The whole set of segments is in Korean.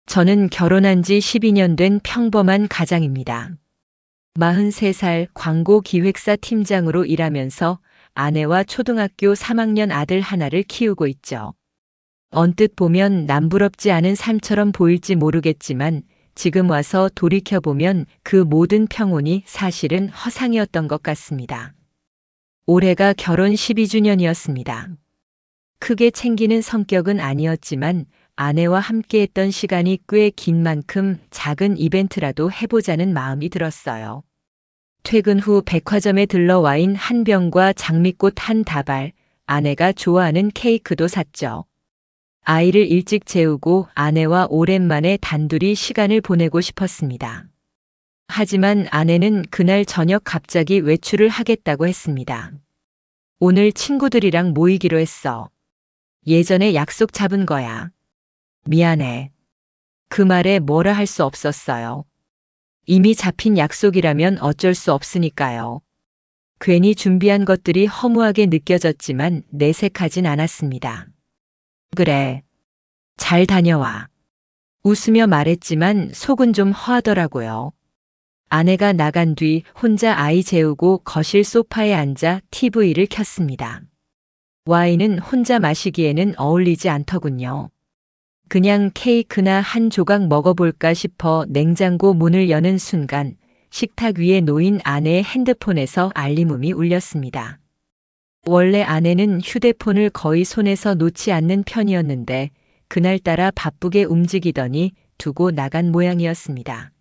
저는 결혼한 지 12년 된 평범한 가장입니다. 43살 광고 기획사 팀장으로 일하면서 아내와 초등학교 3학년 아들 하나를 키우고 있죠. 언뜻 보면 남부럽지 않은 삶처럼 보일지 모르겠지만 지금 와서 돌이켜보면 그 모든 평온이 사실은 허상이었던 것 같습니다. 올해가 결혼 12주년이었습니다. 크게 챙기는 성격은 아니었지만 아내와 함께했던 시간이 꽤 긴 만큼 작은 이벤트라도 해보자는 마음이 들었어요. 퇴근 후 백화점에 들러 와인 한 병과 장미꽃 한 다발, 아내가 좋아하는 케이크도 샀죠. 아이를 일찍 재우고 아내와 오랜만에 단둘이 시간을 보내고 싶었습니다. 하지만 아내는 그날 저녁 갑자기 외출을 하겠다고 했습니다. 오늘 친구들이랑 모이기로 했어. 예전에 약속 잡은 거야. 미안해. 그 말에 뭐라 할 수 없었어요. 이미 잡힌 약속이라면 어쩔 수 없으니까요. 괜히 준비한 것들이 허무하게 느껴졌지만 내색하진 않았습니다. 그래. 잘 다녀와. 웃으며 말했지만 속은 좀 허하더라고요. 아내가 나간 뒤 혼자 아이 재우고 거실 소파에 앉아 TV를 켰습니다. 와인은 혼자 마시기에는 어울리지 않더군요. 그냥 케이크나 한 조각 먹어볼까 싶어 냉장고 문을 여는 순간 식탁 위에 놓인 아내의 핸드폰에서 알림음이 울렸습니다. 원래 아내는 휴대폰을 거의 손에서 놓지 않는 편이었는데 그날따라 바쁘게 움직이더니 두고 나간 모양이었습니다.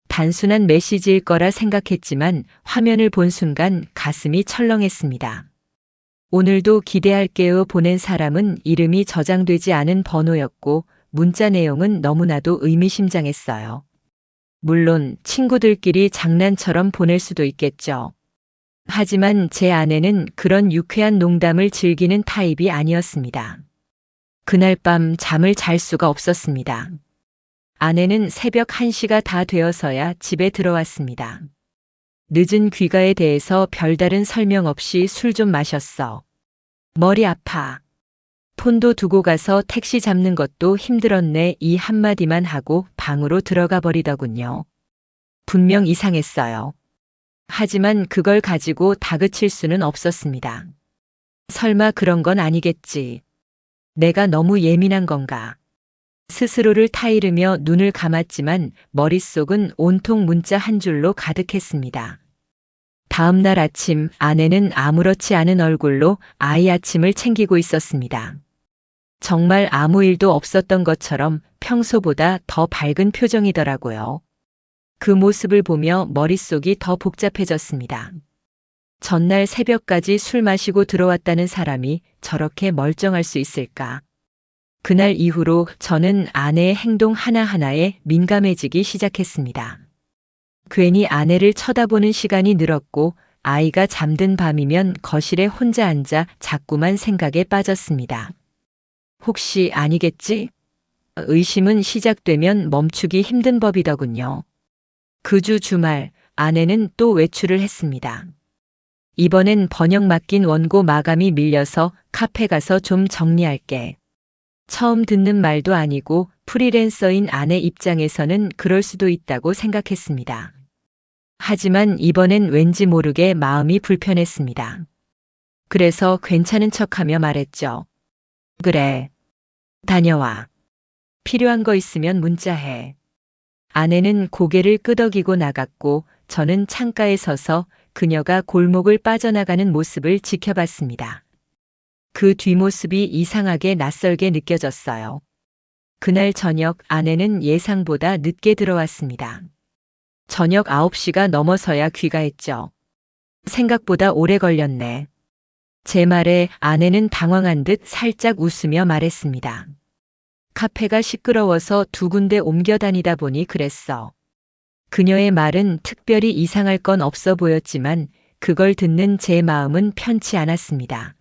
단순한 메시지일 거라 생각했지만 화면을 본 순간 가슴이 철렁했습니다. 오늘도 기대할게요 보낸 사람은 이름이 저장되지 않은 번호였고 문자 내용은 너무나도 의미심장했어요. 물론 친구들끼리 장난처럼 보낼 수도 있겠죠. 하지만 제 아내는 그런 유쾌한 농담을 즐기는 타입이 아니었습니다. 그날 밤 잠을 잘 수가 없었습니다. 아내는 새벽 1시가 다 되어서야 집에 들어왔습니다. 늦은 귀가에 대해서 별다른 설명 없이 술 좀 마셨어. 머리 아파. 폰도 두고 가서 택시 잡는 것도 힘들었네 이 한마디만 하고 방으로 들어가 버리더군요. 분명 이상했어요. 하지만 그걸 가지고 다그칠 수는 없었습니다. 설마 그런 건 아니겠지. 내가 너무 예민한 건가. 스스로를 타이르며 눈을 감았지만 머릿속은 온통 문자 한 줄로 가득했습니다. 다음 날 아침 아내는 아무렇지 않은 얼굴로 아이 아침을 챙기고 있었습니다. 정말 아무 일도 없었던 것처럼 평소보다 더 밝은 표정이더라고요. 그 모습을 보며 머릿속이 더 복잡해졌습니다. 전날 새벽까지 술 마시고 들어왔다는 사람이 저렇게 멀쩡할 수 있을까? 그날 이후로 저는 아내의 행동 하나하나에 민감해지기 시작했습니다. 괜히 아내를 쳐다보는 시간이 늘었고 아이가 잠든 밤이면 거실에 혼자 앉아 자꾸만 생각에 빠졌습니다. 혹시 아니겠지? 의심은 시작되면 멈추기 힘든 법이더군요. 그 주 주말 아내는 또 외출을 했습니다. 이번엔 번역 맡긴 원고 마감이 밀려서 카페 가서 좀 정리할게. 처음 듣는 말도 아니고 프리랜서인 아내 입장에서는 그럴 수도 있다고 생각했습니다. 하지만 이번엔 왠지 모르게 마음이 불편했습니다. 그래서 괜찮은 척하며 말했죠. 그래. 다녀와. 필요한 거 있으면 문자해. 아내는 고개를 끄덕이고 나갔고 저는 창가에 서서 그녀가 골목을 빠져나가는 모습을 지켜봤습니다. 그 뒷모습이 이상하게 낯설게 느껴졌어요. 그날 저녁 아내는 예상보다 늦게 들어왔습니다. 저녁 9시가 넘어서야 귀가했죠. 생각보다 오래 걸렸네. 제 말에 아내는 당황한 듯 살짝 웃으며 말했습니다. 카페가 시끄러워서 두 군데 옮겨 다니다 보니 그랬어. 그녀의 말은 특별히 이상할 건 없어 보였지만 그걸 듣는 제 마음은 편치 않았습니다.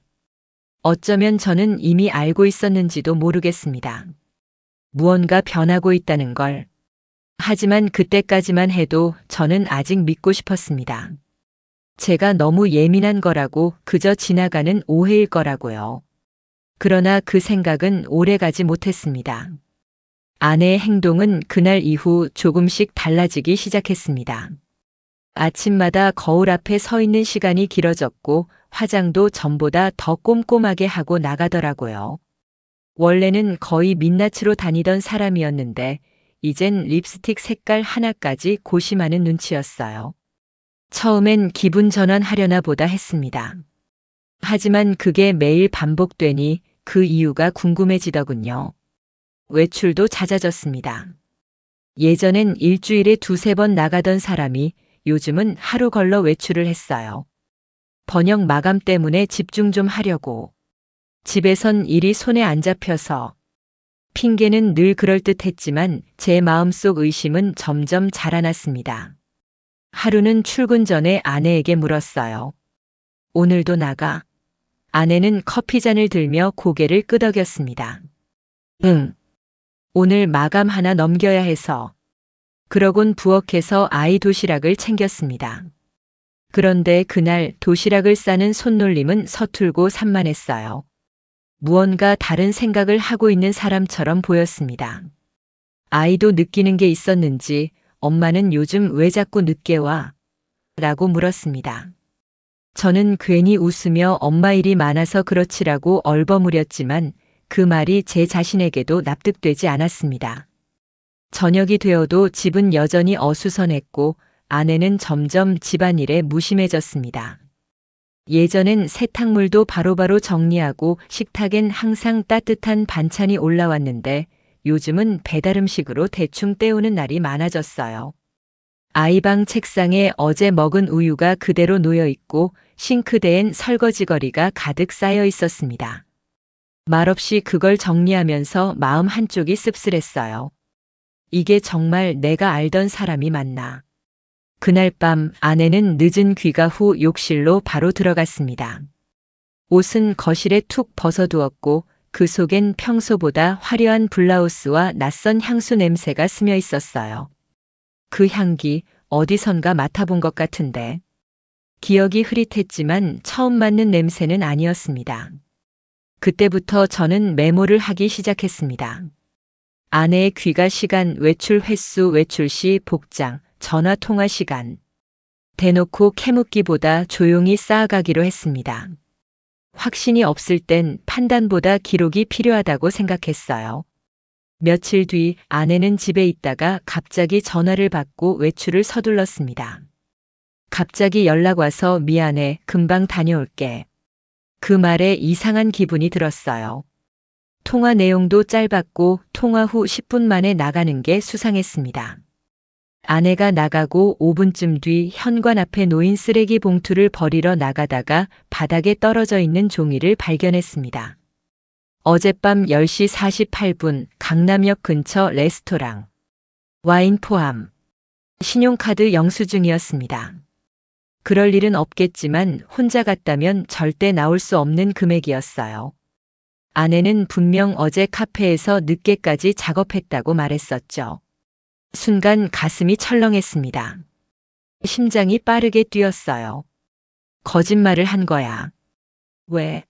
어쩌면 저는 이미 알고 있었는지도 모르겠습니다. 무언가 변하고 있다는 걸. 하지만 그때까지만 해도 저는 아직 믿고 싶었습니다. 제가 너무 예민한 거라고 그저 지나가는 오해일 거라고요. 그러나 그 생각은 오래가지 못했습니다. 아내의 행동은 그날 이후 조금씩 달라지기 시작했습니다. 아침마다 거울 앞에 서 있는 시간이 길어졌고 화장도 전보다 더 꼼꼼하게 하고 나가더라고요. 원래는 거의 민낯으로 다니던 사람이었는데 이젠 립스틱 색깔 하나까지 고심하는 눈치였어요. 처음엔 기분 전환하려나 보다 했습니다. 하지만 그게 매일 반복되니 그 이유가 궁금해지더군요. 외출도 잦아졌습니다. 예전엔 일주일에 두세 번 나가던 사람이 요즘은 하루 걸러 외출을 했어요. 번역 마감 때문에 집중 좀 하려고. 집에선 일이 손에 안 잡혀서. 핑계는 늘 그럴듯했지만 제 마음속 의심은 점점 자라났습니다. 하루는 출근 전에 아내에게 물었어요. 오늘도 나가? 아내는 커피잔을 들며 고개를 끄덕였습니다. 응. 오늘 마감 하나 넘겨야 해서. 그러곤 부엌에서 아이 도시락을 챙겼습니다. 그런데 그날 도시락을 싸는 손놀림은 서툴고 산만했어요. 무언가 다른 생각을 하고 있는 사람처럼 보였습니다. 아이도 느끼는 게 있었는지 엄마는 요즘 왜 자꾸 늦게 와? 라고 물었습니다. 저는 괜히 웃으며 엄마 일이 많아서 그렇지라고 얼버무렸지만 그 말이 제 자신에게도 납득되지 않았습니다. 저녁이 되어도 집은 여전히 어수선했고 아내는 점점 집안일에 무심해졌습니다. 예전엔 세탁물도 바로바로 정리하고 식탁엔 항상 따뜻한 반찬이 올라왔는데 요즘은 배달음식으로 대충 때우는 날이 많아졌어요. 아이방 책상에 어제 먹은 우유가 그대로 놓여 있고 싱크대엔 설거지거리가 가득 쌓여 있었습니다. 말없이 그걸 정리하면서 마음 한쪽이 씁쓸했어요. 이게 정말 내가 알던 사람이 맞나? 그날 밤 아내는 늦은 귀가 후 욕실로 바로 들어갔습니다. 옷은 거실에 툭 벗어두었고 그 속엔 평소보다 화려한 블라우스와 낯선 향수 냄새가 스며 있었어요. 그 향기 어디선가 맡아본 것 같은데. 기억이 흐릿했지만 처음 맡는 냄새는 아니었습니다. 그때부터 저는 메모를 하기 시작했습니다. 아내의 귀가 시간, 외출 횟수, 외출 시 복장, 전화 통화 시간. 대놓고 캐묻기보다 조용히 쌓아가기로 했습니다. 확신이 없을 땐 판단보다 기록이 필요하다고 생각했어요. 며칠 뒤 아내는 집에 있다가 갑자기 전화를 받고 외출을 서둘렀습니다. 갑자기 연락 와서 미안해, 금방 다녀올게. 그 말에 이상한 기분이 들었어요. 통화 내용도 짧았고 통화 후 10분 만에 나가는 게 수상했습니다. 아내가 나가고 5분쯤 뒤 현관 앞에 놓인 쓰레기 봉투를 버리러 나가다가 바닥에 떨어져 있는 종이를 발견했습니다. 어젯밤 10시 48분 강남역 근처 레스토랑. 와인 포함. 신용카드 영수증이었습니다. 그럴 일은 없겠지만 혼자 갔다면 절대 나올 수 없는 금액이었어요. 아내는 분명 어제 카페에서 늦게까지 작업했다고 말했었죠. 순간 가슴이 철렁했습니다. 심장이 빠르게 뛰었어요. 거짓말을 한 거야. 왜?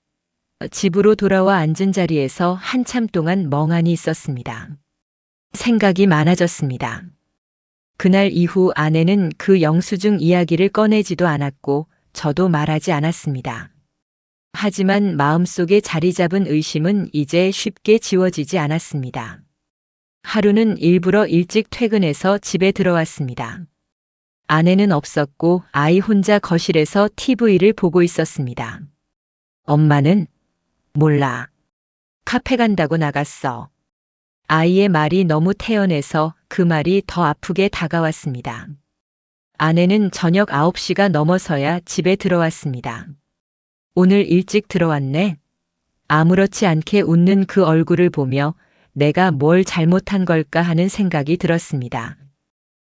집으로 돌아와 앉은 자리에서 한참 동안 멍하니 있었습니다. 생각이 많아졌습니다. 그날 이후 아내는 그 영수증 이야기를 꺼내지도 않았고 저도 말하지 않았습니다. 하지만 마음속에 자리 잡은 의심은 이제 쉽게 지워지지 않았습니다. 하루는 일부러 일찍 퇴근해서 집에 들어왔습니다. 아내는 없었고 아이 혼자 거실에서 TV를 보고 있었습니다. 엄마는? 몰라. 카페 간다고 나갔어. 아이의 말이 너무 태연해서 그 말이 더 아프게 다가왔습니다. 아내는 저녁 9시가 넘어서야 집에 들어왔습니다. 오늘 일찍 들어왔네? 아무렇지 않게 웃는 그 얼굴을 보며 내가 뭘 잘못한 걸까 하는 생각이 들었습니다.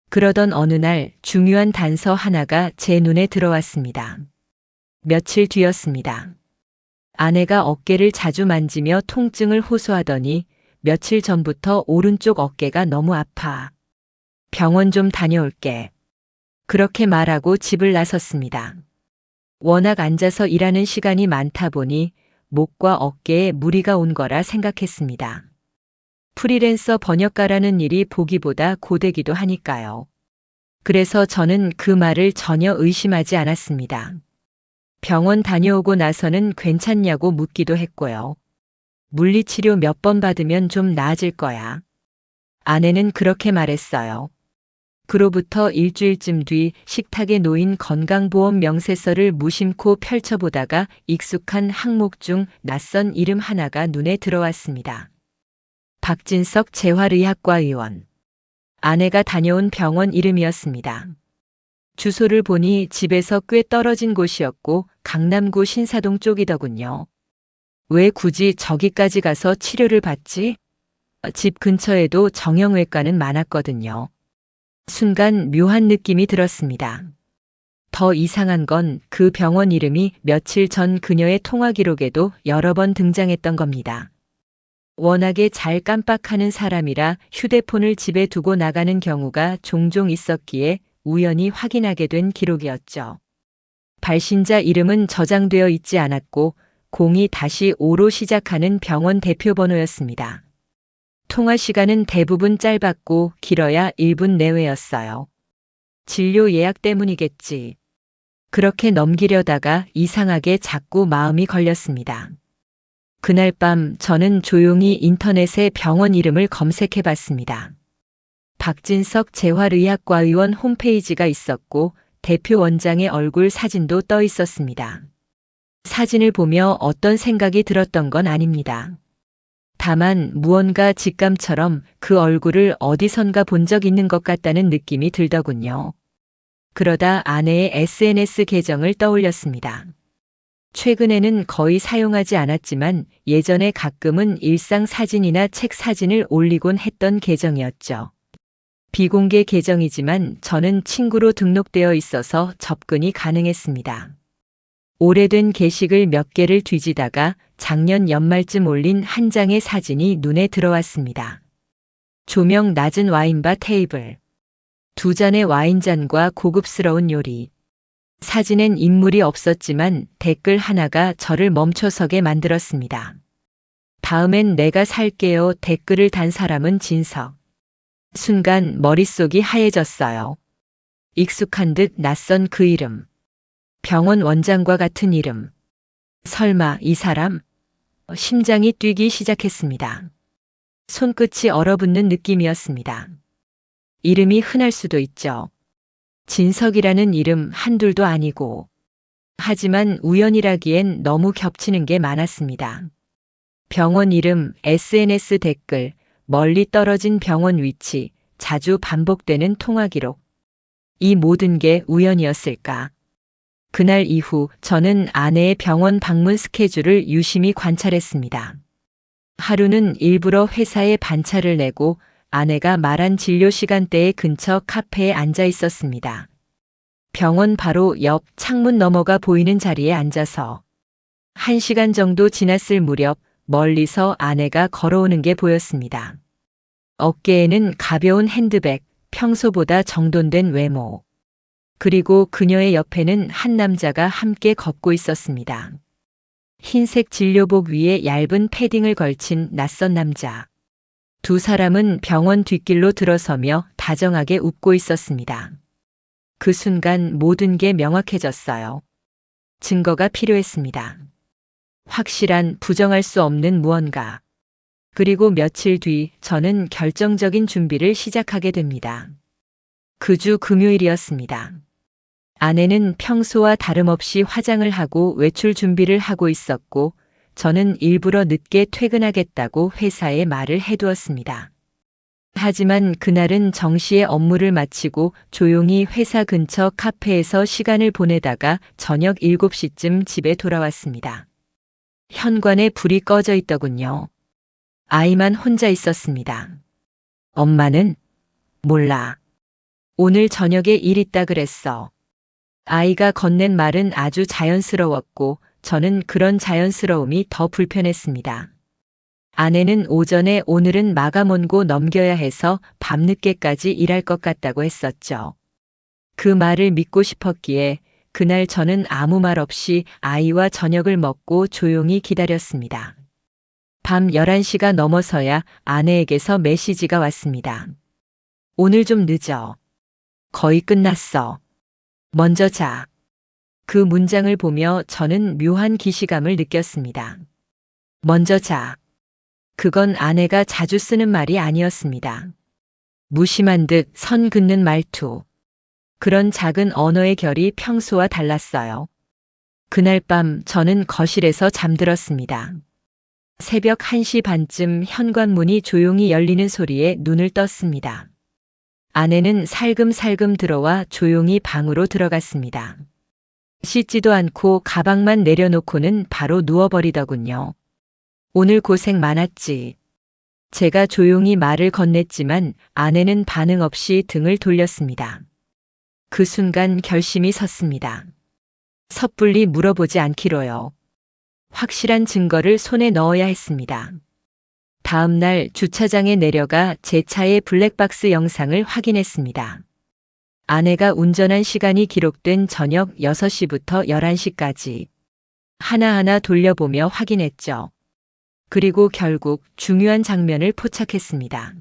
그러던 어느 날 중요한 단서 하나가 제 눈에 들어왔습니다. 며칠 뒤였습니다. 아내가 어깨를 자주 만지며 통증을 호소하더니 며칠 전부터 오른쪽 어깨가 너무 아파. 병원 좀 다녀올게. 그렇게 말하고 집을 나섰습니다. 워낙 앉아서 일하는 시간이 많다 보니 목과 어깨에 무리가 온 거라 생각했습니다. 프리랜서 번역가라는 일이 보기보다 고되기도 하니까요. 그래서 저는 그 말을 전혀 의심하지 않았습니다. 병원 다녀오고 나서는 괜찮냐고 묻기도 했고요. 물리치료 몇 번 받으면 좀 나아질 거야. 아내는 그렇게 말했어요. 그로부터 일주일쯤 뒤 식탁에 놓인 건강보험 명세서를 무심코 펼쳐보다가 익숙한 항목 중 낯선 이름 하나가 눈에 들어왔습니다. 박진석 재활의학과 의원. 아내가 다녀온 병원 이름이었습니다. 주소를 보니 집에서 꽤 떨어진 곳이었고 강남구 신사동 쪽이더군요. 왜 굳이 저기까지 가서 치료를 받지? 집 근처에도 정형외과는 많았거든요. 순간 묘한 느낌이 들었습니다. 더 이상한 건 그 병원 이름이 며칠 전 그녀의 통화 기록에도 여러 번 등장했던 겁니다. 워낙에 잘 깜빡하는 사람이라 휴대폰을 집에 두고 나가는 경우가 종종 있었기에 우연히 확인하게 된 기록이었죠. 발신자 이름은 저장되어 있지 않았고 02-5로 시작하는 병원 대표 번호였습니다. 통화 시간은 대부분 짧았고 길어야 1분 내외였어요. 진료 예약 때문이겠지. 그렇게 넘기려다가 이상하게 자꾸 마음이 걸렸습니다. 그날 밤 저는 조용히 인터넷에 병원 이름을 검색해 봤습니다. 박진석 재활의학과 의원 홈페이지가 있었고 대표 원장의 얼굴 사진도 떠 있었습니다. 사진을 보며 어떤 생각이 들었던 건 아닙니다. 다만 무언가 직감처럼 그 얼굴을 어디선가 본 적 있는 것 같다는 느낌이 들더군요. 그러다 아내의 SNS 계정을 떠올렸습니다. 최근에는 거의 사용하지 않았지만 예전에 가끔은 일상 사진이나 책 사진을 올리곤 했던 계정이었죠. 비공개 계정이지만 저는 친구로 등록되어 있어서 접근이 가능했습니다. 오래된 게시글 몇 개를 뒤지다가 작년 연말쯤 올린 한 장의 사진이 눈에 들어왔습니다. 조명 낮은 와인바 테이블. 2잔의 와인잔과 고급스러운 요리. 사진엔 인물이 없었지만 댓글 하나가 저를 멈춰서게 만들었습니다. 다음엔 내가 살게요 댓글을 단 사람은 진석. 순간 머릿속이 하얘졌어요. 익숙한 듯 낯선 그 이름. 병원 원장과 같은 이름. 설마 이 사람? 심장이 뛰기 시작했습니다. 손끝이 얼어붙는 느낌이었습니다. 이름이 흔할 수도 있죠. 진석이라는 이름 한둘도 아니고. 하지만 우연이라기엔 너무 겹치는 게 많았습니다. 병원 이름, SNS 댓글, 멀리 떨어진 병원 위치, 자주 반복되는 통화 기록. 이 모든 게 우연이었을까? 그날 이후 저는 아내의 병원 방문 스케줄을 유심히 관찰했습니다. 하루는 일부러 회사에 반차를 내고 아내가 말한 진료 시간대에 근처 카페에 앉아 있었습니다. 병원 바로 옆 창문 너머가 보이는 자리에 앉아서 1시간 정도 지났을 무렵 멀리서 아내가 걸어오는 게 보였습니다. 어깨에는 가벼운 핸드백, 평소보다 정돈된 외모. 그리고 그녀의 옆에는 한 남자가 함께 걷고 있었습니다. 흰색 진료복 위에 얇은 패딩을 걸친 낯선 남자. 두 사람은 병원 뒷길로 들어서며 다정하게 웃고 있었습니다. 그 순간 모든 게 명확해졌어요. 증거가 필요했습니다. 확실한 부정할 수 없는 무언가. 그리고 며칠 뒤 저는 결정적인 준비를 시작하게 됩니다. 그 주 금요일이었습니다. 아내는 평소와 다름없이 화장을 하고 외출 준비를 하고 있었고 저는 일부러 늦게 퇴근하겠다고 회사에 말을 해두었습니다. 하지만 그날은 정시에 업무를 마치고 조용히 회사 근처 카페에서 시간을 보내다가 저녁 7시쯤 집에 돌아왔습니다. 현관에 불이 꺼져 있더군요. 아이만 혼자 있었습니다. 엄마는? 몰라. 오늘 저녁에 일 있다 그랬어. 아이가 건넨 말은 아주 자연스러웠고 저는 그런 자연스러움이 더 불편했습니다. 아내는 오전에 오늘은 마감 원고 넘겨야 해서 밤늦게까지 일할 것 같다고 했었죠. 그 말을 믿고 싶었기에 그날 저는 아무 말 없이 아이와 저녁을 먹고 조용히 기다렸습니다. 밤 11시가 넘어서야 아내에게서 메시지가 왔습니다. 오늘 좀 늦어. 거의 끝났어. 먼저 자. 그 문장을 보며 저는 묘한 기시감을 느꼈습니다. 먼저 자. 그건 아내가 자주 쓰는 말이 아니었습니다. 무심한 듯 선 긋는 말투. 그런 작은 언어의 결이 평소와 달랐어요. 그날 밤 저는 거실에서 잠들었습니다. 새벽 1시 반쯤 현관문이 조용히 열리는 소리에 눈을 떴습니다. 아내는 살금살금 들어와 조용히 방으로 들어갔습니다. 씻지도 않고 가방만 내려놓고는 바로 누워버리더군요. 오늘 고생 많았지. 제가 조용히 말을 건넸지만 아내는 반응 없이 등을 돌렸습니다. 그 순간 결심이 섰습니다. 섣불리 물어보지 않기로요. 확실한 증거를 손에 넣어야 했습니다. 다음 날 주차장에 내려가 제 차의 블랙박스 영상을 확인했습니다. 아내가 운전한 시간이 기록된 저녁 6시부터 11시까지 하나하나 돌려보며 확인했죠. 그리고 결국 중요한 장면을 포착했습니다.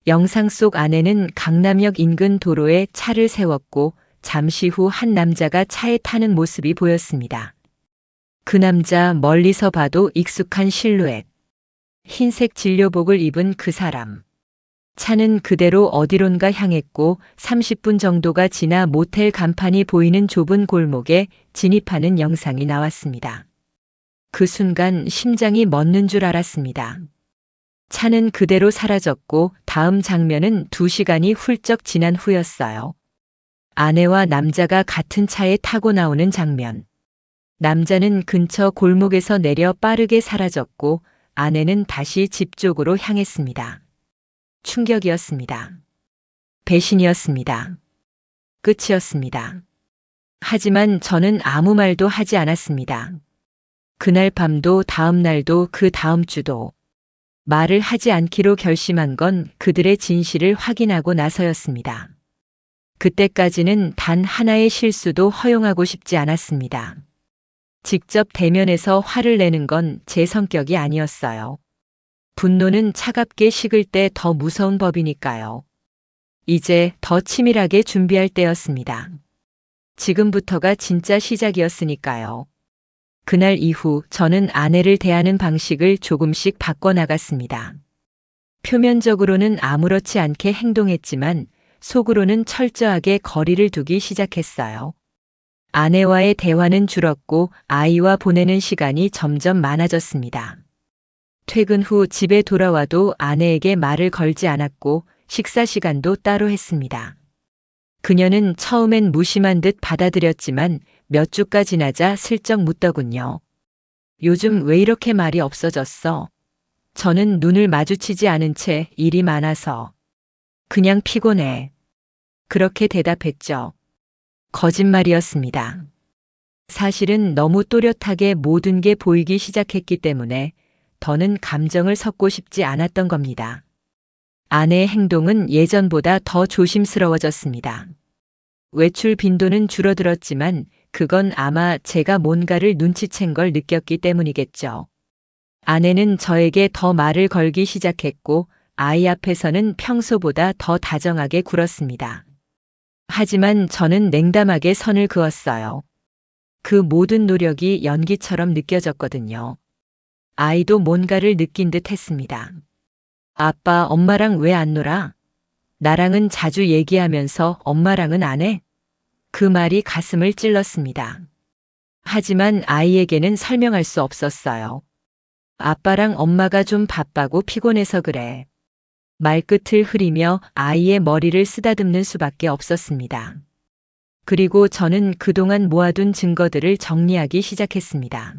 영상 속 아내는 강남역 인근 도로에 차를 세웠고 잠시 후 한 남자가 차에 타는 모습이 보였습니다. 그 남자 멀리서 봐도 익숙한 실루엣. 흰색 진료복을 입은 그 사람. 차는 그대로 어디론가 향했고 30분 정도가 지나 모텔 간판이 보이는 좁은 골목에 진입하는 영상이 나왔습니다. 그 순간 심장이 멎는 줄 알았습니다. 차는 그대로 사라졌고 다음 장면은 2시간이 훌쩍 지난 후였어요. 아내와 남자가 같은 차에 타고 나오는 장면. 남자는 근처 골목에서 내려 빠르게 사라졌고 아내는 다시 집 쪽으로 향했습니다. 충격이었습니다. 배신이었습니다. 끝이었습니다. 하지만 저는 아무 말도 하지 않았습니다. 그날 밤도 다음 날도 그 다음 주도 말을 하지 않기로 결심한 건 그들의 진실을 확인하고 나서였습니다. 그때까지는 단 하나의 실수도 허용하고 싶지 않았습니다. 직접 대면해서 화를 내는 건 제 성격이 아니었어요. 분노는 차갑게 식을 때 더 무서운 법이니까요. 이제 더 치밀하게 준비할 때였습니다. 지금부터가 진짜 시작이었으니까요. 그날 이후 저는 아내를 대하는 방식을 조금씩 바꿔나갔습니다. 표면적으로는 아무렇지 않게 행동했지만 속으로는 철저하게 거리를 두기 시작했어요. 아내와의 대화는 줄었고 아이와 보내는 시간이 점점 많아졌습니다. 퇴근 후 집에 돌아와도 아내에게 말을 걸지 않았고 식사 시간도 따로 했습니다. 그녀는 처음엔 무심한 듯 받아들였지만 몇 주가 지나자 슬쩍 묻더군요. 요즘 왜 이렇게 말이 없어졌어? 저는 눈을 마주치지 않은 채 일이 많아서. 그냥 피곤해. 그렇게 대답했죠. 거짓말이었습니다. 사실은 너무 또렷하게 모든 게 보이기 시작했기 때문에 더는 감정을 섞고 싶지 않았던 겁니다. 아내의 행동은 예전보다 더 조심스러워졌습니다. 외출 빈도는 줄어들었지만 그건 아마 제가 뭔가를 눈치챈 걸 느꼈기 때문이겠죠. 아내는 저에게 더 말을 걸기 시작했고 아이 앞에서는 평소보다 더 다정하게 굴었습니다. 하지만 저는 냉담하게 선을 그었어요. 그 모든 노력이 연기처럼 느껴졌거든요. 아이도 뭔가를 느낀 듯 했습니다. 아빠, 엄마랑 왜 안 놀아? 나랑은 자주 얘기하면서 엄마랑은 안 해? 그 말이 가슴을 찔렀습니다. 하지만 아이에게는 설명할 수 없었어요. 아빠랑 엄마가 좀 바빠고 피곤해서 그래. 말끝을 흐리며 아이의 머리를 쓰다듬는 수밖에 없었습니다. 그리고 저는 그동안 모아둔 증거들을 정리하기 시작했습니다.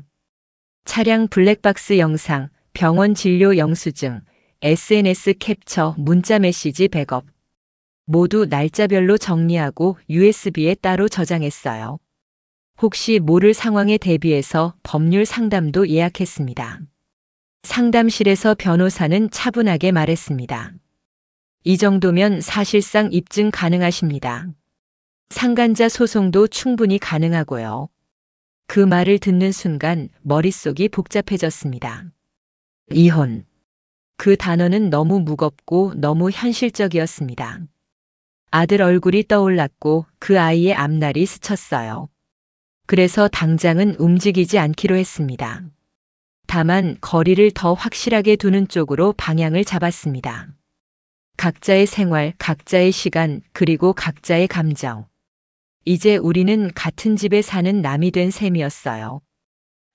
차량 블랙박스 영상, 병원 진료 영수증, SNS 캡처, 문자 메시지 백업. 모두 날짜별로 정리하고 USB에 따로 저장했어요. 혹시 모를 상황에 대비해서 법률 상담도 예약했습니다. 상담실에서 변호사는 차분하게 말했습니다. 이 정도면 사실상 입증 가능하십니다. 상간자 소송도 충분히 가능하고요. 그 말을 듣는 순간 머릿속이 복잡해졌습니다. 이혼. 그 단어는 너무 무겁고 너무 현실적이었습니다. 아들 얼굴이 떠올랐고 그 아이의 앞날이 스쳤어요. 그래서 당장은 움직이지 않기로 했습니다. 다만 거리를 더 확실하게 두는 쪽으로 방향을 잡았습니다. 각자의 생활, 각자의 시간, 그리고 각자의 감정. 이제 우리는 같은 집에 사는 남이 된 셈이었어요.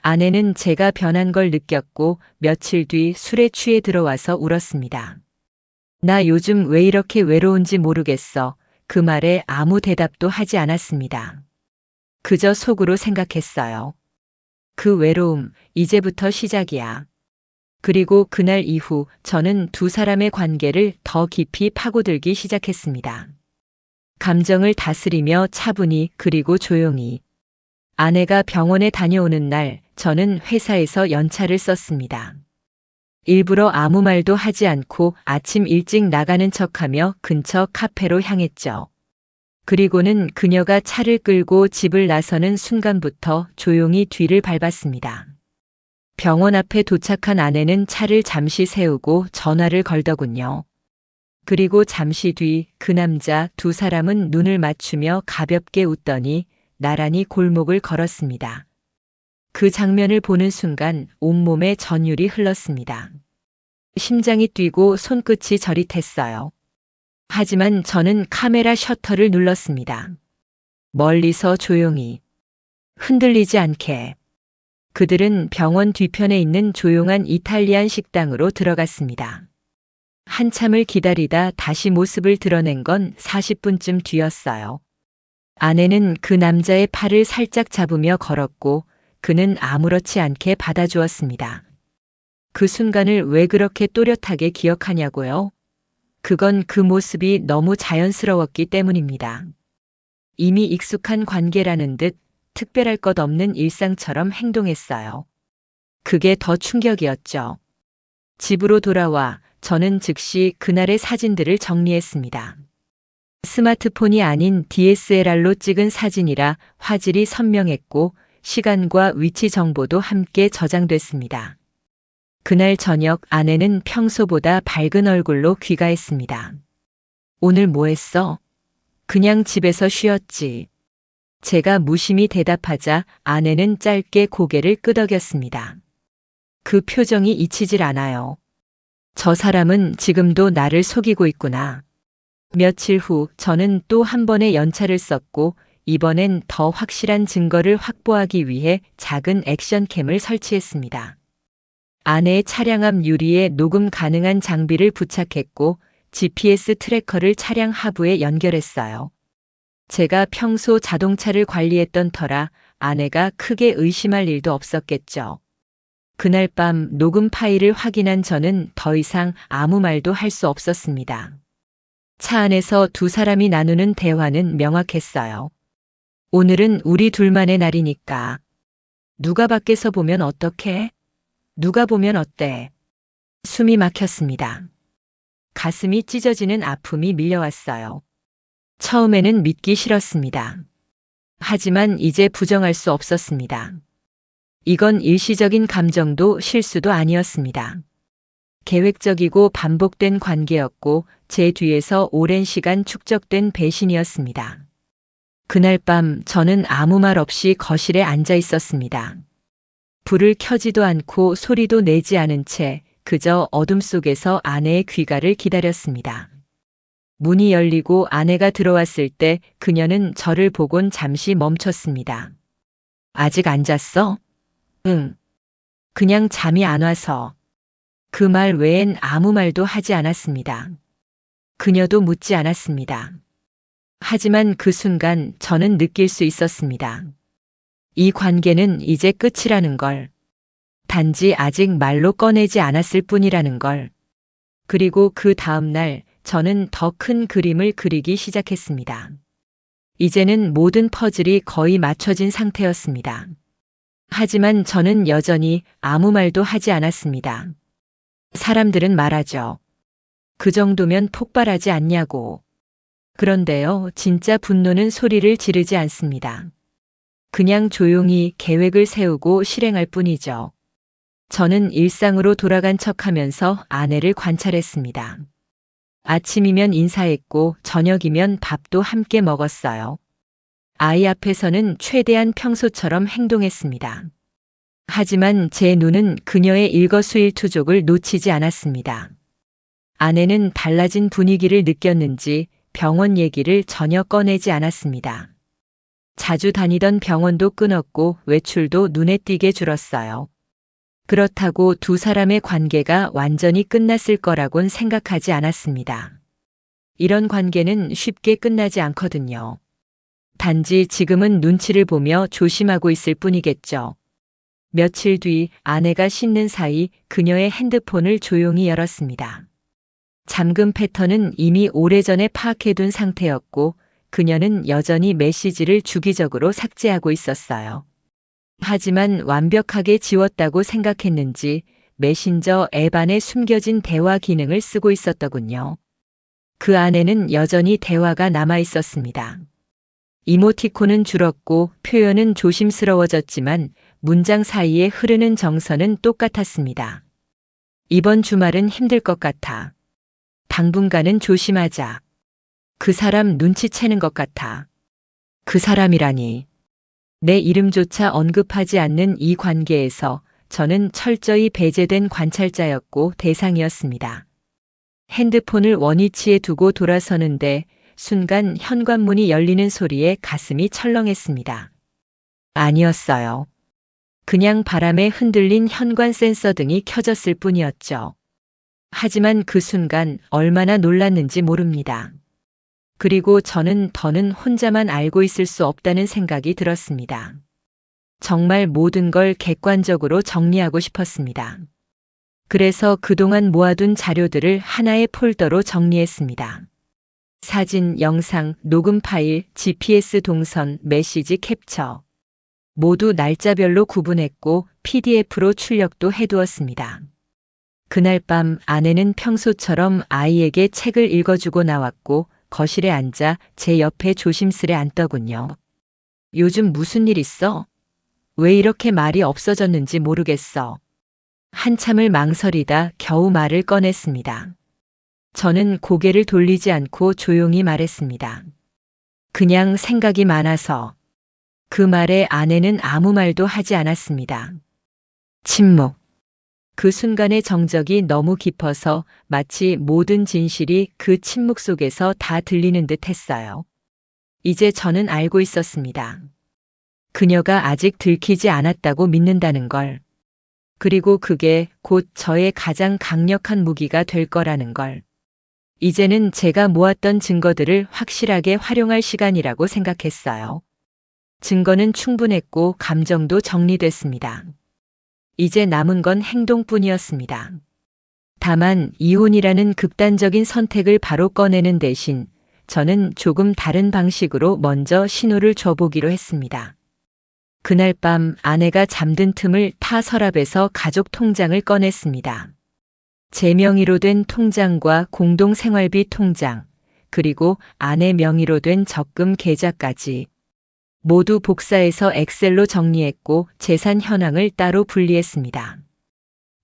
아내는 제가 변한 걸 느꼈고 며칠 뒤 술에 취해 들어와서 울었습니다. 나 요즘 왜 이렇게 외로운지 모르겠어. 그 말에 아무 대답도 하지 않았습니다. 그저 속으로 생각했어요. 그 외로움, 이제부터 시작이야. 그리고 그날 이후 저는 두 사람의 관계를 더 깊이 파고들기 시작했습니다. 감정을 다스리며 차분히 그리고 조용히. 아내가 병원에 다녀오는 날 저는 회사에서 연차를 썼습니다. 일부러 아무 말도 하지 않고 아침 일찍 나가는 척하며 근처 카페로 향했죠. 그리고는 그녀가 차를 끌고 집을 나서는 순간부터 조용히 뒤를 밟았습니다. 병원 앞에 도착한 아내는 차를 잠시 세우고 전화를 걸더군요. 그리고 잠시 뒤 그 남자 두 사람은 눈을 맞추며 가볍게 웃더니 나란히 골목을 걸었습니다. 그 장면을 보는 순간 온몸에 전율이 흘렀습니다. 심장이 뛰고 손끝이 저릿했어요. 하지만 저는 카메라 셔터를 눌렀습니다. 멀리서 조용히, 흔들리지 않게. 그들은 병원 뒤편에 있는 조용한 이탈리안 식당으로 들어갔습니다. 한참을 기다리다 다시 모습을 드러낸 건 40분쯤 뒤였어요. 아내는 그 남자의 팔을 살짝 잡으며 걸었고 그는 아무렇지 않게 받아주었습니다. 그 순간을 왜 그렇게 또렷하게 기억하냐고요? 그건 그 모습이 너무 자연스러웠기 때문입니다. 이미 익숙한 관계라는 듯 특별할 것 없는 일상처럼 행동했어요. 그게 더 충격이었죠. 집으로 돌아와 저는 즉시 그날의 사진들을 정리했습니다. 스마트폰이 아닌 DSLR로 찍은 사진이라 화질이 선명했고 시간과 위치 정보도 함께 저장됐습니다. 그날 저녁 아내는 평소보다 밝은 얼굴로 귀가했습니다. 오늘 뭐 했어? 그냥 집에서 쉬었지. 제가 무심히 대답하자 아내는 짧게 고개를 끄덕였습니다. 그 표정이 잊히질 않아요. 저 사람은 지금도 나를 속이고 있구나. 며칠 후 저는 또 한 번의 연차를 썼고 이번엔 더 확실한 증거를 확보하기 위해 작은 액션캠을 설치했습니다. 아내의 차량 앞 유리에 녹음 가능한 장비를 부착했고 GPS 트래커를 차량 하부에 연결했어요. 제가 평소 자동차를 관리했던 터라 아내가 크게 의심할 일도 없었겠죠. 그날 밤 녹음 파일을 확인한 저는 더 이상 아무 말도 할 수 없었습니다. 차 안에서 두 사람이 나누는 대화는 명확했어요. 오늘은 우리 둘만의 날이니까. 누가 밖에서 보면 어떡해? 누가 보면 어때? 숨이 막혔습니다. 가슴이 찢어지는 아픔이 밀려왔어요. 처음에는 믿기 싫었습니다. 하지만 이제 부정할 수 없었습니다. 이건 일시적인 감정도 실수도 아니었습니다. 계획적이고 반복된 관계였고 제 뒤에서 오랜 시간 축적된 배신이었습니다. 그날 밤 저는 아무 말 없이 거실에 앉아 있었습니다. 불을 켜지도 않고 소리도 내지 않은 채 그저 어둠 속에서 아내의 귀가를 기다렸습니다. 문이 열리고 아내가 들어왔을 때 그녀는 저를 보곤 잠시 멈췄습니다. 아직 안 잤어? 응. 그냥 잠이 안 와서. 그 말 외엔 아무 말도 하지 않았습니다. 그녀도 묻지 않았습니다. 하지만 그 순간 저는 느낄 수 있었습니다. 이 관계는 이제 끝이라는 걸. 단지 아직 말로 꺼내지 않았을 뿐이라는 걸. 그리고 그 다음 날 저는 더 큰 그림을 그리기 시작했습니다. 이제는 모든 퍼즐이 거의 맞춰진 상태였습니다. 하지만 저는 여전히 아무 말도 하지 않았습니다. 사람들은 말하죠. 그 정도면 폭발하지 않냐고. 그런데요, 진짜 분노는 소리를 지르지 않습니다. 그냥 조용히 계획을 세우고 실행할 뿐이죠. 저는 일상으로 돌아간 척하면서 아내를 관찰했습니다. 아침이면 인사했고 저녁이면 밥도 함께 먹었어요. 아이 앞에서는 최대한 평소처럼 행동했습니다. 하지만 제 눈은 그녀의 일거수일투족을 놓치지 않았습니다. 아내는 달라진 분위기를 느꼈는지 병원 얘기를 전혀 꺼내지 않았습니다. 자주 다니던 병원도 끊었고 외출도 눈에 띄게 줄었어요. 그렇다고 두 사람의 관계가 완전히 끝났을 거라곤 생각하지 않았습니다. 이런 관계는 쉽게 끝나지 않거든요. 단지 지금은 눈치를 보며 조심하고 있을 뿐이겠죠. 며칠 뒤 아내가 씻는 사이 그녀의 핸드폰을 조용히 열었습니다. 잠금 패턴은 이미 오래전에 파악해둔 상태였고 그녀는 여전히 메시지를 주기적으로 삭제하고 있었어요. 하지만 완벽하게 지웠다고 생각했는지 메신저 앱 안에 숨겨진 대화 기능을 쓰고 있었더군요. 그 안에는 여전히 대화가 남아 있었습니다. 이모티콘은 줄었고 표현은 조심스러워졌지만 문장 사이에 흐르는 정서는 똑같았습니다. 이번 주말은 힘들 것 같아. 당분간은 조심하자. 그 사람 눈치채는 것 같아. 그 사람이라니. 내 이름조차 언급하지 않는 이 관계에서 저는 철저히 배제된 관찰자였고 대상이었습니다. 핸드폰을 원위치에 두고 돌아서는데 순간 현관문이 열리는 소리에 가슴이 철렁했습니다. 아니었어요. 그냥 바람에 흔들린 현관 센서 등이 켜졌을 뿐이었죠. 하지만 그 순간 얼마나 놀랐는지 모릅니다. 그리고 저는 더는 혼자만 알고 있을 수 없다는 생각이 들었습니다. 정말 모든 걸 객관적으로 정리하고 싶었습니다. 그래서 그동안 모아둔 자료들을 하나의 폴더로 정리했습니다. 사진, 영상, 녹음 파일, GPS 동선, 메시지 캡처. 모두 날짜별로 구분했고 PDF로 출력도 해두었습니다. 그날 밤 아내는 평소처럼 아이에게 책을 읽어주고 나왔고 거실에 앉아 제 옆에 조심스레 앉더군요. 요즘 무슨 일 있어? 왜 이렇게 말이 없어졌는지 모르겠어. 한참을 망설이다 겨우 말을 꺼냈습니다. 저는 고개를 돌리지 않고 조용히 말했습니다. 그냥 생각이 많아서. 그 말에 아내는 아무 말도 하지 않았습니다. 침묵. 그 순간의 정적이 너무 깊어서 마치 모든 진실이 그 침묵 속에서 다 들리는 듯 했어요. 이제 저는 알고 있었습니다. 그녀가 아직 들키지 않았다고 믿는다는 걸. 그리고 그게 곧 저의 가장 강력한 무기가 될 거라는 걸. 이제는 제가 모았던 증거들을 확실하게 활용할 시간이라고 생각했어요. 증거는 충분했고 감정도 정리됐습니다. 이제 남은 건 행동뿐이었습니다. 다만 이혼이라는 극단적인 선택을 바로 꺼내는 대신 저는 조금 다른 방식으로 먼저 신호를 줘보기로 했습니다. 그날 밤 아내가 잠든 틈을 타 서랍에서 가족 통장을 꺼냈습니다. 제 명의로 된 통장과 공동생활비 통장, 그리고 아내 명의로 된 적금 계좌까지 모두 복사해서 엑셀로 정리했고 재산 현황을 따로 분리했습니다.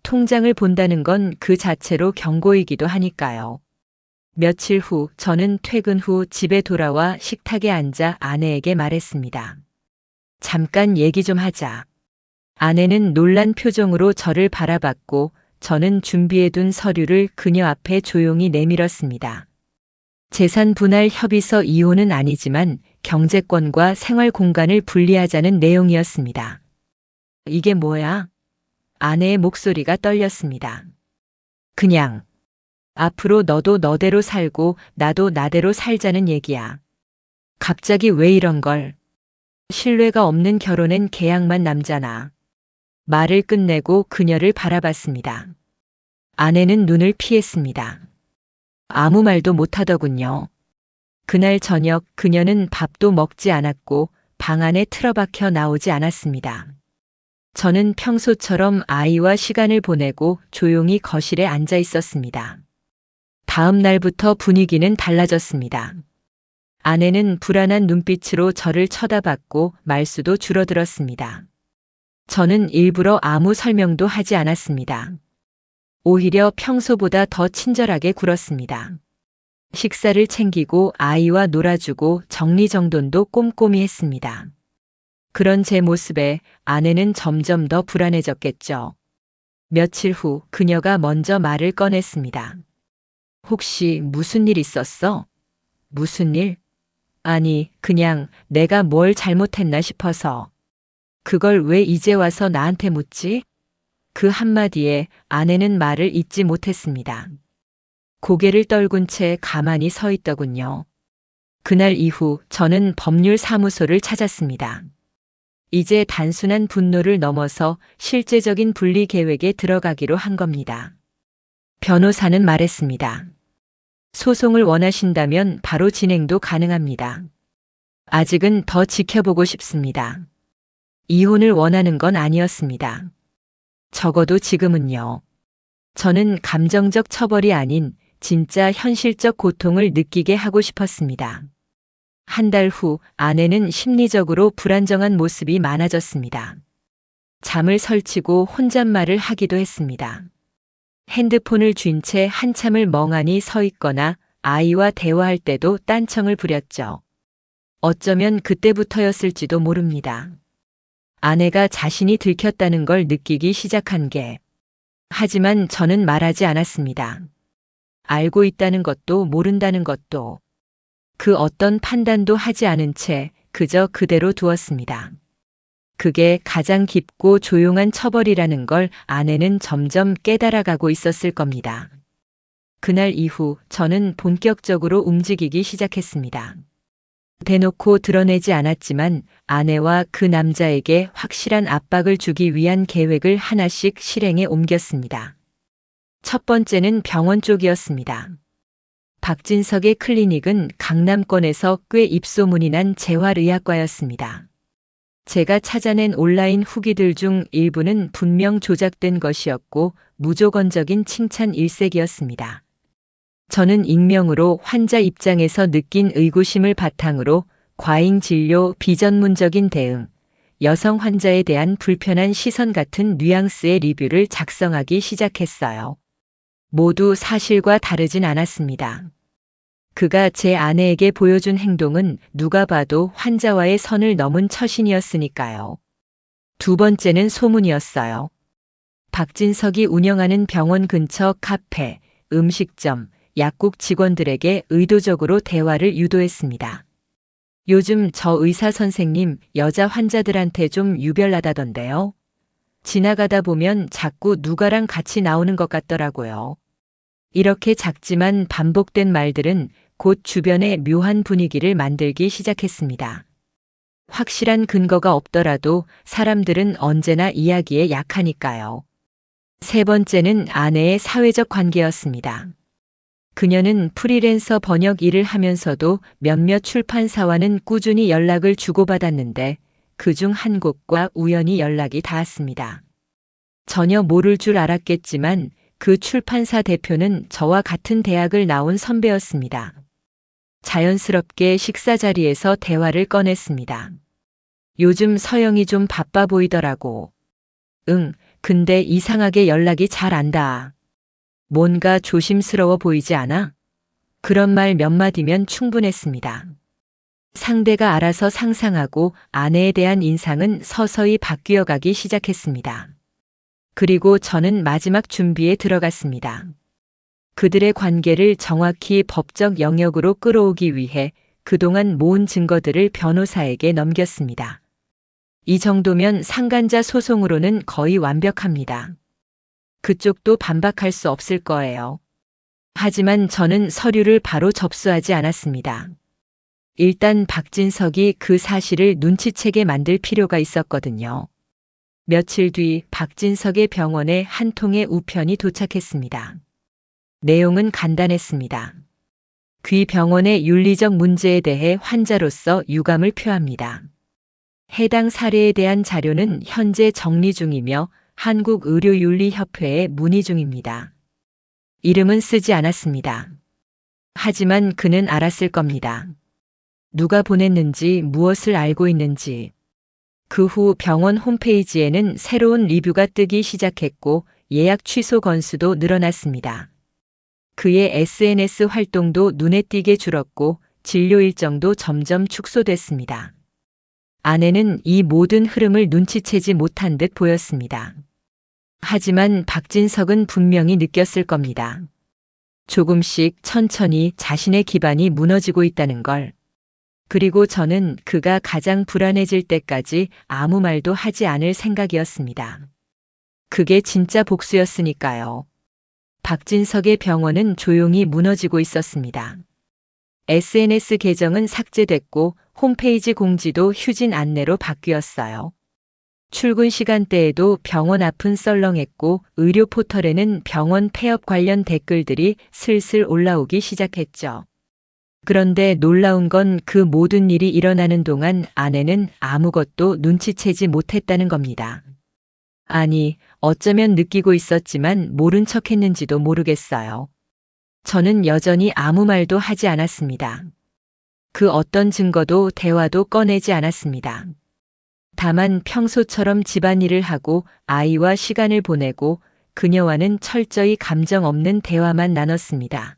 통장을 본다는 건 그 자체로 경고이기도 하니까요. 며칠 후 저는 퇴근 후 집에 돌아와 식탁에 앉아 아내에게 말했습니다. 잠깐 얘기 좀 하자. 아내는 놀란 표정으로 저를 바라봤고 저는 준비해둔 서류를 그녀 앞에 조용히 내밀었습니다. 재산 분할 협의서 이혼은 아니지만 경제권과 생활 공간을 분리하자는 내용이었습니다. 이게 뭐야? 아내의 목소리가 떨렸습니다. 그냥 앞으로 너도 너대로 살고 나도 나대로 살자는 얘기야. 갑자기 왜 이런 걸? 신뢰가 없는 결혼엔 계약만 남잖아. 말을 끝내고 그녀를 바라봤습니다. 아내는 눈을 피했습니다. 아무 말도 못하더군요. 그날 저녁 그녀는 밥도 먹지 않았고 방 안에 틀어박혀 나오지 않았습니다. 저는 평소처럼 아이와 시간을 보내고 조용히 거실에 앉아 있었습니다. 다음 날부터 분위기는 달라졌습니다. 아내는 불안한 눈빛으로 저를 쳐다봤고 말수도 줄어들었습니다. 저는 일부러 아무 설명도 하지 않았습니다. 오히려 평소보다 더 친절하게 굴었습니다. 식사를 챙기고 아이와 놀아주고 정리정돈도 꼼꼼히 했습니다. 그런 제 모습에 아내는 점점 더 불안해졌겠죠. 며칠 후 그녀가 먼저 말을 꺼냈습니다. 혹시 무슨 일 있었어? 무슨 일? 아니, 그냥 내가 뭘 잘못했나 싶어서. 그걸 왜 이제 와서 나한테 묻지? 그 한마디에 아내는 말을 잇지 못했습니다. 고개를 떨군 채 가만히 서 있더군요. 그날 이후 저는 법률사무소를 찾았습니다. 이제 단순한 분노를 넘어서 실제적인 분리 계획에 들어가기로 한 겁니다. 변호사는 말했습니다. 소송을 원하신다면 바로 진행도 가능합니다. 아직은 더 지켜보고 싶습니다. 이혼을 원하는 건 아니었습니다. 적어도 지금은요. 저는 감정적 처벌이 아닌 진짜 현실적 고통을 느끼게 하고 싶었습니다. 한 달 후 아내는 심리적으로 불안정한 모습이 많아졌습니다. 잠을 설치고 혼잣말을 하기도 했습니다. 핸드폰을 쥔 채 한참을 멍하니 서 있거나 아이와 대화할 때도 딴청을 부렸죠. 어쩌면 그때부터였을지도 모릅니다. 아내가 자신이 들켰다는 걸 느끼기 시작한 게. 하지만 저는 말하지 않았습니다. 알고 있다는 것도 모른다는 것도. 그 어떤 판단도 하지 않은 채 그저 그대로 두었습니다. 그게 가장 깊고 조용한 처벌이라는 걸 아내는 점점 깨달아가고 있었을 겁니다. 그날 이후 저는 본격적으로 움직이기 시작했습니다. 대놓고 드러내지 않았지만 아내와 그 남자에게 확실한 압박을 주기 위한 계획을 하나씩 실행에 옮겼습니다. 첫 번째는 병원 쪽이었습니다. 박진석의 클리닉은 강남권에서 꽤 입소문이 난 재활의학과였습니다. 제가 찾아낸 온라인 후기들 중 일부는 분명 조작된 것이었고 무조건적인 칭찬 일색이었습니다. 저는 익명으로 환자 입장에서 느낀 의구심을 바탕으로 과잉 진료, 비전문적인 대응, 여성 환자에 대한 불편한 시선 같은 뉘앙스의 리뷰를 작성하기 시작했어요. 모두 사실과 다르진 않았습니다. 그가 제 아내에게 보여준 행동은 누가 봐도 환자와의 선을 넘은 처신이었으니까요. 두 번째는 소문이었어요. 박진석이 운영하는 병원 근처 카페, 음식점, 약국 직원들에게 의도적으로 대화를 유도했습니다. 요즘 저 의사 선생님 여자 환자들한테 좀 유별나다던데요. 지나가다 보면 자꾸 누가랑 같이 나오는 것 같더라고요. 이렇게 작지만 반복된 말들은 곧 주변의 묘한 분위기를 만들기 시작했습니다. 확실한 근거가 없더라도 사람들은 언제나 이야기에 약하니까요. 세 번째는 아내의 사회적 관계였습니다. 그녀는 프리랜서 번역 일을 하면서도 몇몇 출판사와는 꾸준히 연락을 주고받았는데 그중 한 곳과 우연히 연락이 닿았습니다. 전혀 모를 줄 알았겠지만 그 출판사 대표는 저와 같은 대학을 나온 선배였습니다. 자연스럽게 식사 자리에서 대화를 꺼냈습니다. 요즘 서영이 좀 바빠 보이더라고. 응, 근데 이상하게 연락이 잘 안 닿아. 뭔가 조심스러워 보이지 않아? 그런 말 몇 마디면 충분했습니다. 상대가 알아서 상상하고 아내에 대한 인상은 서서히 바뀌어 가기 시작했습니다. 그리고 저는 마지막 준비에 들어갔습니다. 그들의 관계를 정확히 법적 영역으로 끌어오기 위해 그동안 모은 증거들을 변호사에게 넘겼습니다. 이 정도면 상간자 소송으로는 거의 완벽합니다. 그쪽도 반박할 수 없을 거예요. 하지만 저는 서류를 바로 접수하지 않았습니다. 일단 박진석이 그 사실을 눈치채게 만들 필요가 있었거든요. 며칠 뒤 박진석의 병원에 한 통의 우편이 도착했습니다. 내용은 간단했습니다. 귀 병원의 윤리적 문제에 대해 환자로서 유감을 표합니다. 해당 사례에 대한 자료는 현재 정리 중이며 한국의료윤리협회에 문의 중입니다. 이름은 쓰지 않았습니다. 하지만 그는 알았을 겁니다. 누가 보냈는지 무엇을 알고 있는지. 그 후 병원 홈페이지에는 새로운 리뷰가 뜨기 시작했고 예약 취소 건수도 늘어났습니다. 그의 SNS 활동도 눈에 띄게 줄었고 진료 일정도 점점 축소됐습니다. 아내는 이 모든 흐름을 눈치채지 못한 듯 보였습니다. 하지만 박진석은 분명히 느꼈을 겁니다. 조금씩 천천히 자신의 기반이 무너지고 있다는 걸. 그리고 저는 그가 가장 불안해질 때까지 아무 말도 하지 않을 생각이었습니다. 그게 진짜 복수였으니까요. 박진석의 병원은 조용히 무너지고 있었습니다. SNS 계정은 삭제됐고 홈페이지 공지도 휴진 안내로 바뀌었어요. 출근 시간대에도 병원 앞은 썰렁했고 의료 포털에는 병원 폐업 관련 댓글들이 슬슬 올라오기 시작했죠. 그런데 놀라운 건 그 모든 일이 일어나는 동안 아내는 아무것도 눈치채지 못했다는 겁니다. 아니, 어쩌면 느끼고 있었지만 모른 척 했는지도 모르겠어요. 저는 여전히 아무 말도 하지 않았습니다. 그 어떤 증거도 대화도 꺼내지 않았습니다. 다만 평소처럼 집안일을 하고 아이와 시간을 보내고 그녀와는 철저히 감정 없는 대화만 나눴습니다.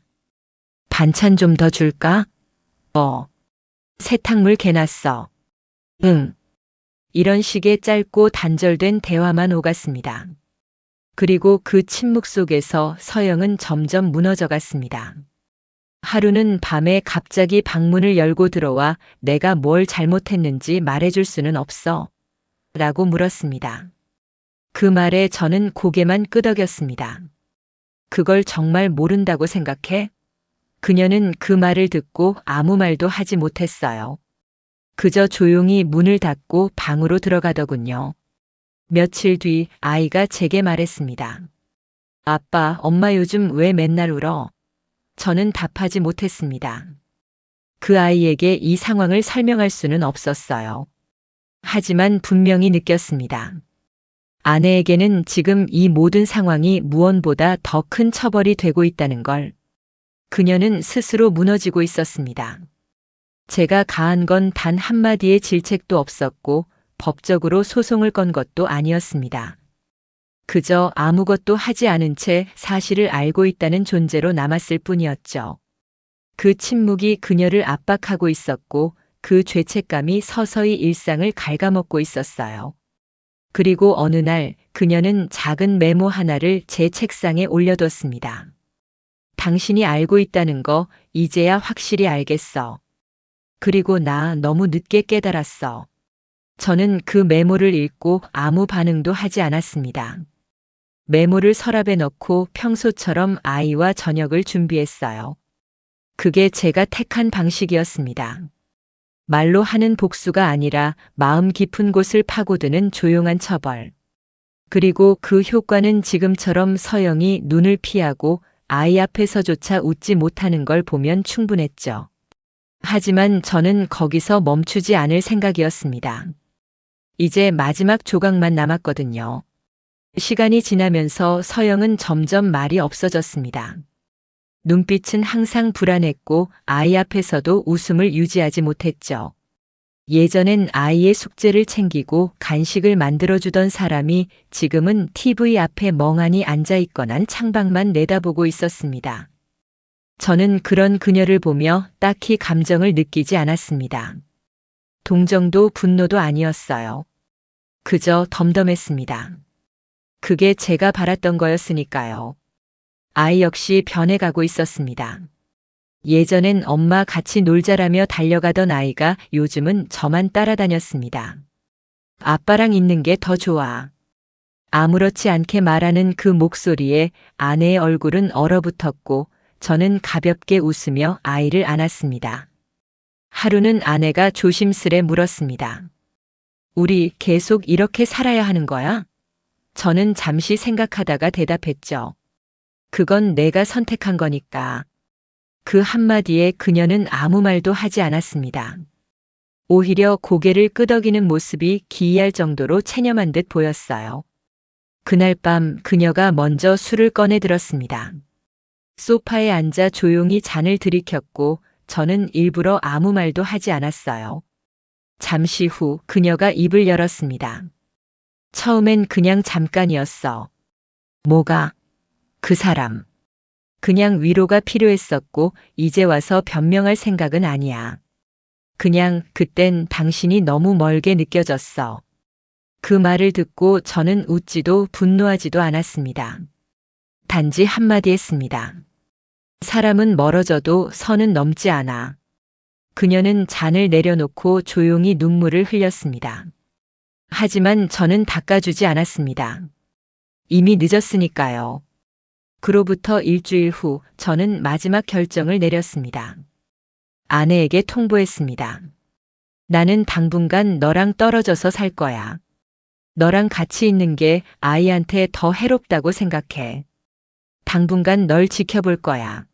반찬 좀 더 줄까? 세탁물 개놨어. 응. 이런 식의 짧고 단절된 대화만 오갔습니다. 그리고 그 침묵 속에서 서영은 점점 무너져 갔습니다. 하루는 밤에 갑자기 방문을 열고 들어와 내가 뭘 잘못했는지 말해줄 수는 없어? 라고 물었습니다. 그 말에 저는 고개만 끄덕였습니다. 그걸 정말 모른다고 생각해? 그녀는 그 말을 듣고 아무 말도 하지 못했어요. 그저 조용히 문을 닫고 방으로 들어가더군요. 며칠 뒤 아이가 제게 말했습니다. 아빠, 엄마 요즘 왜 맨날 울어? 저는 답하지 못했습니다. 그 아이에게 이 상황을 설명할 수는 없었어요. 하지만 분명히 느꼈습니다. 아내에게는 지금 이 모든 상황이 무언보다 더 큰 처벌이 되고 있다는 걸. 그녀는 스스로 무너지고 있었습니다. 제가 가한 건 단 한마디의 질책도 없었고 법적으로 소송을 건 것도 아니었습니다. 그저 아무것도 하지 않은 채 사실을 알고 있다는 존재로 남았을 뿐이었죠. 그 침묵이 그녀를 압박하고 있었고 그 죄책감이 서서히 일상을 갉아먹고 있었어요. 그리고 어느 날 그녀는 작은 메모 하나를 제 책상에 올려뒀습니다. 당신이 알고 있다는 거 이제야 확실히 알겠어. 그리고 나 너무 늦게 깨달았어. 저는 그 메모를 읽고 아무 반응도 하지 않았습니다. 메모를 서랍에 넣고 평소처럼 아이와 저녁을 준비했어요. 그게 제가 택한 방식이었습니다. 말로 하는 복수가 아니라 마음 깊은 곳을 파고드는 조용한 처벌. 그리고 그 효과는 지금처럼 서영이 눈을 피하고 아이 앞에서조차 웃지 못하는 걸 보면 충분했죠. 하지만 저는 거기서 멈추지 않을 생각이었습니다. 이제 마지막 조각만 남았거든요. 시간이 지나면서 서영은 점점 말이 없어졌습니다. 눈빛은 항상 불안했고 아이 앞에서도 웃음을 유지하지 못했죠. 예전엔 아이의 숙제를 챙기고 간식을 만들어주던 사람이 지금은 TV 앞에 멍하니 앉아있거나 창밖만 내다보고 있었습니다. 저는 그런 그녀를 보며 딱히 감정을 느끼지 않았습니다. 동정도 분노도 아니었어요. 그저 덤덤했습니다. 그게 제가 바랐던 거였으니까요. 아이 역시 변해가고 있었습니다. 예전엔 엄마 같이 놀자라며 달려가던 아이가 요즘은 저만 따라다녔습니다. 아빠랑 있는 게 더 좋아. 아무렇지 않게 말하는 그 목소리에 아내의 얼굴은 얼어붙었고 저는 가볍게 웃으며 아이를 안았습니다. 하루는 아내가 조심스레 물었습니다. 우리 계속 이렇게 살아야 하는 거야? 저는 잠시 생각하다가 대답했죠. 그건 내가 선택한 거니까. 그 한마디에 그녀는 아무 말도 하지 않았습니다. 오히려 고개를 끄덕이는 모습이 기이할 정도로 체념한 듯 보였어요. 그날 밤 그녀가 먼저 술을 꺼내 들었습니다. 소파에 앉아 조용히 잔을 들이켰고 저는 일부러 아무 말도 하지 않았어요. 잠시 후 그녀가 입을 열었습니다. 처음엔 그냥 잠깐이었어. 뭐가? 그 사람. 그냥 위로가 필요했었고 이제 와서 변명할 생각은 아니야. 그냥 그땐 당신이 너무 멀게 느껴졌어. 그 말을 듣고 저는 웃지도 분노하지도 않았습니다. 단지 한마디 했습니다. 사람은 멀어져도 선은 넘지 않아. 그녀는 잔을 내려놓고 조용히 눈물을 흘렸습니다. 하지만 저는 닦아주지 않았습니다. 이미 늦었으니까요. 그로부터 일주일 후 저는 마지막 결정을 내렸습니다. 아내에게 통보했습니다. 나는 당분간 너랑 떨어져서 살 거야. 너랑 같이 있는 게 아이한테 더 해롭다고 생각해. 당분간 널 지켜볼 거야.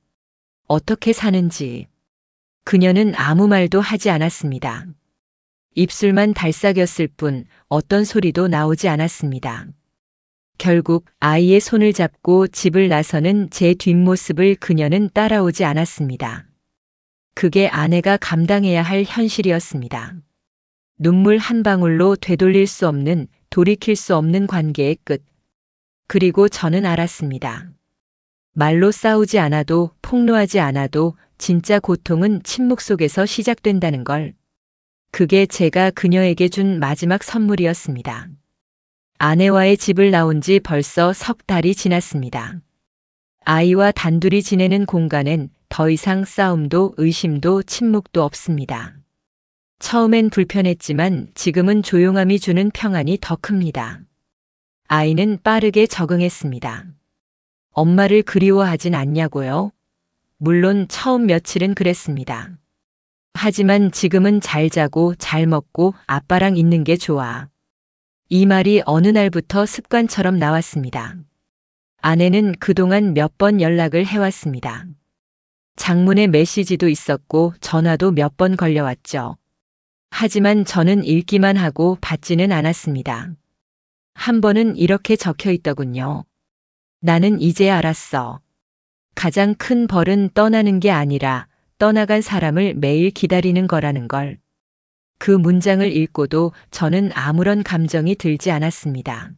어떻게 사는지. 그녀는 아무 말도 하지 않았습니다. 입술만 달싹였을 뿐 어떤 소리도 나오지 않았습니다. 결국 아이의 손을 잡고 집을 나서는 제 뒷모습을 그녀는 따라오지 않았습니다. 그게 아내가 감당해야 할 현실이었습니다. 눈물 한 방울로 되돌릴 수 없는, 돌이킬 수 없는 관계의 끝. 그리고 저는 알았습니다. 말로 싸우지 않아도, 폭로하지 않아도 진짜 고통은 침묵 속에서 시작된다는 걸. 그게 제가 그녀에게 준 마지막 선물이었습니다. 아내와의 집을 나온 지 벌써 석 달이 지났습니다. 아이와 단둘이 지내는 공간엔 더 이상 싸움도 의심도 침묵도 없습니다. 처음엔 불편했지만 지금은 조용함이 주는 평안이 더 큽니다. 아이는 빠르게 적응했습니다. 엄마를 그리워하진 않냐고요? 물론 처음 며칠은 그랬습니다. 하지만 지금은 잘 자고 잘 먹고 아빠랑 있는 게 좋아. 이 말이 어느 날부터 습관처럼 나왔습니다. 아내는 그동안 몇 번 연락을 해왔습니다. 장문의 메시지도 있었고 전화도 몇 번 걸려왔죠. 하지만 저는 읽기만 하고 받지는 않았습니다. 한 번은 이렇게 적혀 있더군요. 나는 이제 알았어. 가장 큰 벌은 떠나는 게 아니라 떠나간 사람을 매일 기다리는 거라는 걸. 그 문장을 읽고도 저는 아무런 감정이 들지 않았습니다.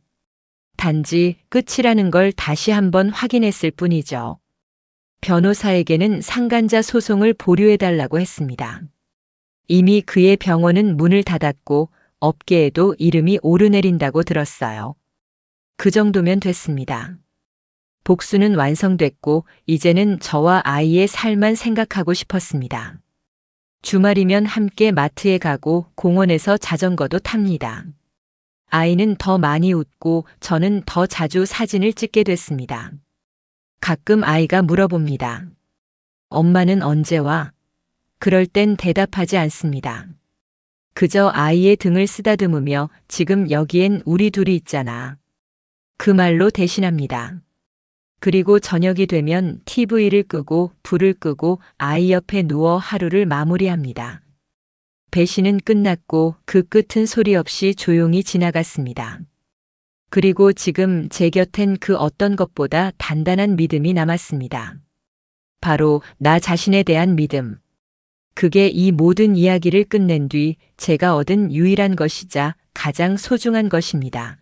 단지 끝이라는 걸 다시 한번 확인했을 뿐이죠. 변호사에게는 상간자 소송을 보류해달라고 했습니다. 이미 그의 병원은 문을 닫았고 업계에도 이름이 오르내린다고 들었어요. 그 정도면 됐습니다. 복수는 완성됐고 이제는 저와 아이의 삶만 생각하고 싶었습니다. 주말이면 함께 마트에 가고 공원에서 자전거도 탑니다. 아이는 더 많이 웃고 저는 더 자주 사진을 찍게 됐습니다. 가끔 아이가 물어봅니다. 엄마는 언제 와? 그럴 땐 대답하지 않습니다. 그저 아이의 등을 쓰다듬으며 지금 여기엔 우리 둘이 있잖아. 그 말로 대신합니다. 그리고 저녁이 되면 TV를 끄고 불을 끄고 아이 옆에 누워 하루를 마무리합니다. 배신은 끝났고 그 끝은 소리 없이 조용히 지나갔습니다. 그리고 지금 제 곁엔 그 어떤 것보다 단단한 믿음이 남았습니다. 바로 나 자신에 대한 믿음. 그게 이 모든 이야기를 끝낸 뒤 제가 얻은 유일한 것이자 가장 소중한 것입니다.